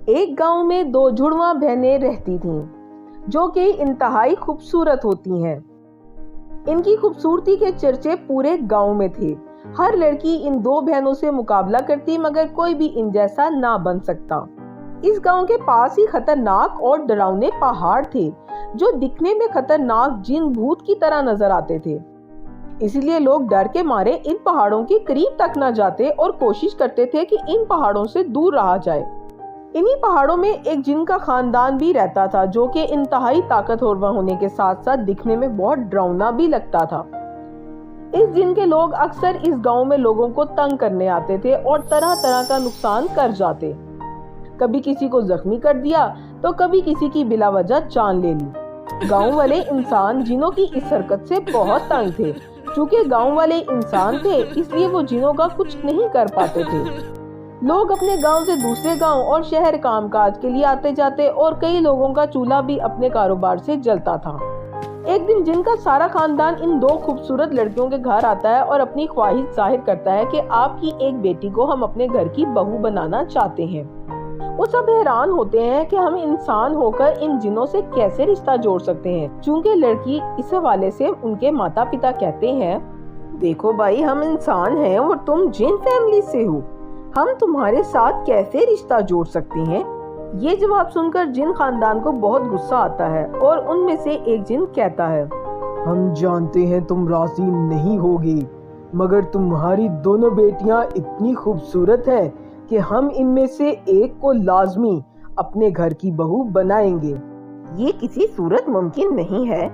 ایک گاؤں میں دو جڑواں بہنیں رہتی تھیں جو کہ انتہائی خوبصورت ہوتی ہیں۔ ان کی خوبصورتی کے چرچے پورے گاؤں میں تھے۔ ہر لڑکی ان دو بہنوں سے مقابلہ کرتی مگر کوئی بھی ان جیسا نہ بن سکتا۔ اس گاؤں کے پاس ہی خطرناک اور ڈراؤنے پہاڑ تھے جو دکھنے میں خطرناک جن بھوت کی طرح نظر آتے تھے۔ اسی لیے لوگ ڈر کے مارے ان پہاڑوں کے قریب تک نہ جاتے اور کوشش کرتے تھے کہ ان پہاڑوں سے دور رہا جائے۔ انہی پہاڑوں میں ایک جن کا خاندان بھی رہتا تھا جو کہ انتہائی طاقتور ہونے کے ساتھ ساتھ دکھنے میں بہت ڈراؤنا بھی لگتا تھا۔ اس جن کے لوگ اکثر اس گاؤں میں لوگوں کو تنگ کرنے آتے تھے اور طرح طرح کا نقصان کر جاتے۔ کبھی کسی کو زخمی کر دیا تو کبھی کسی کی بلا وجہ جان لے لی۔ گاؤں والے انسان جنوں کی اس حرکت سے بہت تنگ تھے۔ چونکہ گاؤں والے انسان تھے اس لیے وہ جنوں کا کچھ نہیں کر پاتے تھے۔ لوگ اپنے گاؤں سے دوسرے گاؤں اور شہر کام کاج کے لیے آتے جاتے اور کئی لوگوں کا چولہا بھی اپنے کاروبار سے جلتا تھا۔ ایک دن جن کا سارا خاندان ان دو خوبصورت لڑکیوں کے گھر آتا ہے اور اپنی خواہش ظاہر کرتا ہے کہ آپ کی ایک بیٹی کو ہم اپنے گھر کی بہو بنانا چاہتے ہیں۔ وہ سب حیران ہوتے ہیں کہ ہم انسان ہو کر ان جنوں سے کیسے رشتہ جوڑ سکتے ہیں۔ چونکہ لڑکی اس حوالے سے ان کے ماتا پتا کہتے ہیں، دیکھو بھائی ہم انسان ہیں اور تم جن فیملی سے ہو، ہم تمہارے ساتھ کیسے رشتہ جوڑ سکتے ہیں۔ یہ جواب سن کر جن خاندان کو بہت غصہ آتا ہے اور ان میں سے ایک جن کہتا ہے، ہم جانتے ہیں تم راضی نہیں ہوگی مگر تمہاری دونوں بیٹیاں اتنی خوبصورت ہیں کہ ہم ان میں سے ایک کو لازمی اپنے گھر کی بہو بنائیں گے۔ یہ کسی صورت ممکن نہیں ہے۔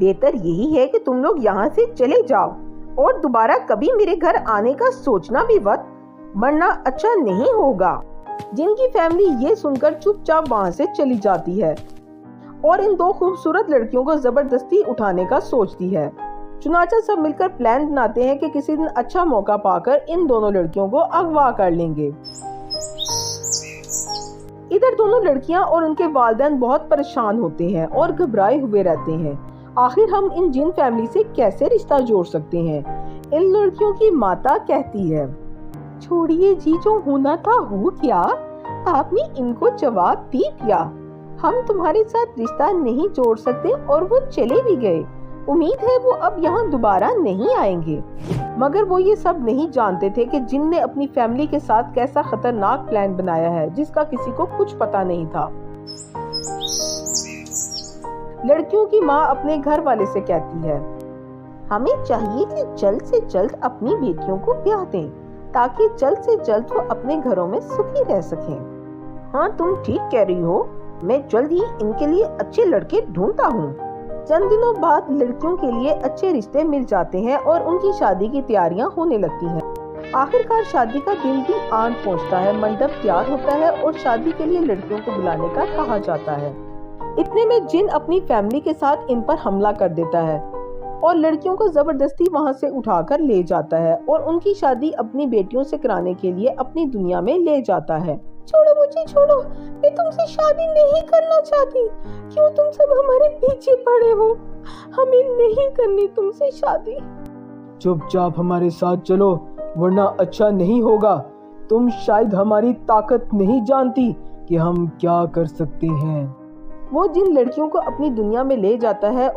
بہتر یہی ہے کہ تم لوگ یہاں سے چلے جاؤ اور دوبارہ کبھی میرے گھر آنے کا سوچنا بھی وقت مرنا اچھا نہیں ہوگا۔ جن کی فیملی یہ سن کر چپ چاپ وہاں سے چلی جاتی ہے اور ان دو خوبصورت لڑکیوں کو زبردستی اٹھانے کا سوچتی ہے۔ چنانچہ سب مل کر پلان بناتے ہیں کہ کسی دن اچھا موقع پا کر ان دونوں لڑکیوں کو اغوا کر لیں گے۔ ادھر دونوں لڑکیاں اور ان کے والدین بہت پریشان ہوتے ہیں اور گھبرائے ہوئے رہتے ہیں۔ آخر ہم ان جن فیملی سے کیسے رشتہ جوڑ سکتے ہیں؟ ان لڑکیوں کی ماتا کہتی ہے، چھوڑیے جی، جو ہونا تھا ہو گیا، آپ نے ان کو جواب دے دیا۔ ہم تمہارے ساتھ رشتہ نہیں جوڑ سکتے اور وہ چلے بھی گئے۔ امید ہے وہ اب یہاں دوبارہ نہیں آئیں گے۔ مگر وہ یہ سب نہیں جانتے تھے کہ جن نے اپنی فیملی کے ساتھ کیسا خطرناک پلان بنایا ہے جس کا کسی کو کچھ پتا نہیں تھا۔ لڑکیوں کی ماں اپنے گھر والے سے کہتی ہے، ہمیں چاہیے کہ جلد سے جلد اپنی بیٹیوں کو بیاہ دیں تاکہ جلد سے جلد وہ اپنے گھروں میں سکھی رہ سکیں۔ ہاں تم ٹھیک کہہ رہی ہو، میں جلد ہی ان کے لیے اچھے لڑکے ڈھونڈتا ہوں۔ چند دنوں بعد لڑکیوں کے لیے اچھے رشتے مل جاتے ہیں اور ان کی شادی کی تیاریاں ہونے لگتی ہیں۔ آخرکار شادی کا دن بھی آن پہنچتا ہے، منڈپ تیار ہوتا ہے اور شادی کے لیے لڑکیوں کو بلانے کا کہا جاتا ہے۔ اتنے میں جن اپنی فیملی کے ساتھ ان پر حملہ کر دیتا ہے اور لڑکیوں کو زبردستی وہاں سے اٹھا کر لے جاتا ہے اور ان کی شادی اپنی بیٹیوں سے کرانے کے لیے اپنی دنیا میں لے جاتا ہے۔ چھوڑو مجھے، چھوڑو، میں تم سے شادی نہیں کرنا چاہتی۔ کیوں تم سب ہمارے پیچھے پڑے ہو؟ ہمیں نہیں کرنی تم سے شادی۔ چپ چاپ ہمارے ساتھ چلو ورنہ اچھا نہیں ہوگا۔ تم شاید ہماری طاقت نہیں جانتی کہ ہم کیا کر سکتے ہیں۔ وہ جن لڑکیوں کو اپنی دنیا میں لے جاتا ہے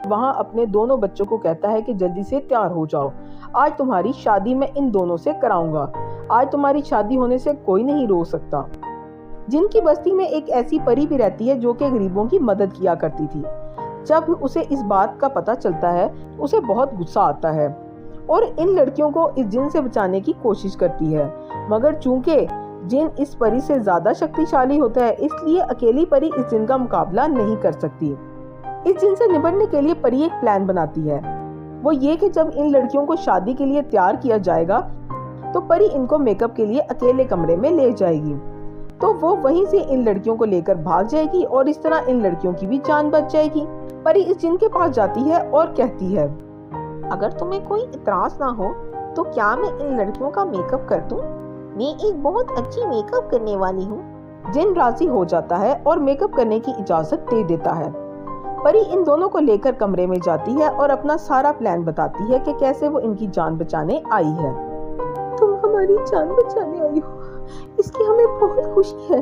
وہاں اپنے دونوں بچوں کو کہتا ہے کہ جلدی سے تیار ہو جاؤ، آج تمہاری شادی میں ان دونوں سے کراؤں گا۔ آج تمہاری شادی ہونے سے کوئی نہیں روک سکتا۔ جن کی بستی میں ایک ایسی پری بھی رہتی ہے جو کہ غریبوں کی مدد کیا کرتی تھی۔ جب اسے اس بات کا پتہ چلتا ہے اسے بہت غصہ آتا ہے اور ان لڑکیوں کو اس جن سے بچانے کی کوشش کرتی ہے، مگر چونکہ جن اس پری سے زیادہ شکتیشالی ہوتا ہے اس لیے اکیلی پری اس جن کا مقابلہ نہیں کر سکتی۔ اس جن سے نبٹنے کے لیے پری ایک پلان بناتی ہے، وہ یہ کہ جب ان لڑکیوں کو شادی کے لیے تیار کیا جائے گا تو پری ان کو میک اپ کے لیے اکیلے کمرے میں لے جائے گی، تو وہ وہیں سے ان لڑکیوں کو لے کر بھاگ جائے گی اور اس طرح ان لڑکیوں کی بھی جان بچ جائے گی۔ پری اس جن کے پاس جاتی ہے اور کہتی ہے، اگر تمہیں کوئی اعتراض نہ ہو تو کیا میں ان لڑکیوں کا میک اپ کر دوں؟ میں ایک بہت اچھی میک اپ کرنے والی ہوں۔ جن راضی ہو جاتا ہے اور میک اپ کرنے کی اجازت دے دیتا ہے۔ پری ان دونوں کو لے کر کمرے میں جاتی ہے اور اپنا سارا پلان بتاتی ہے کہ کیسے وہ ان کی جان بچانے آئی ہے۔ تم ہماری جان بچانے آئی ہو، اس کی ہمیں بہت خوشی ہے،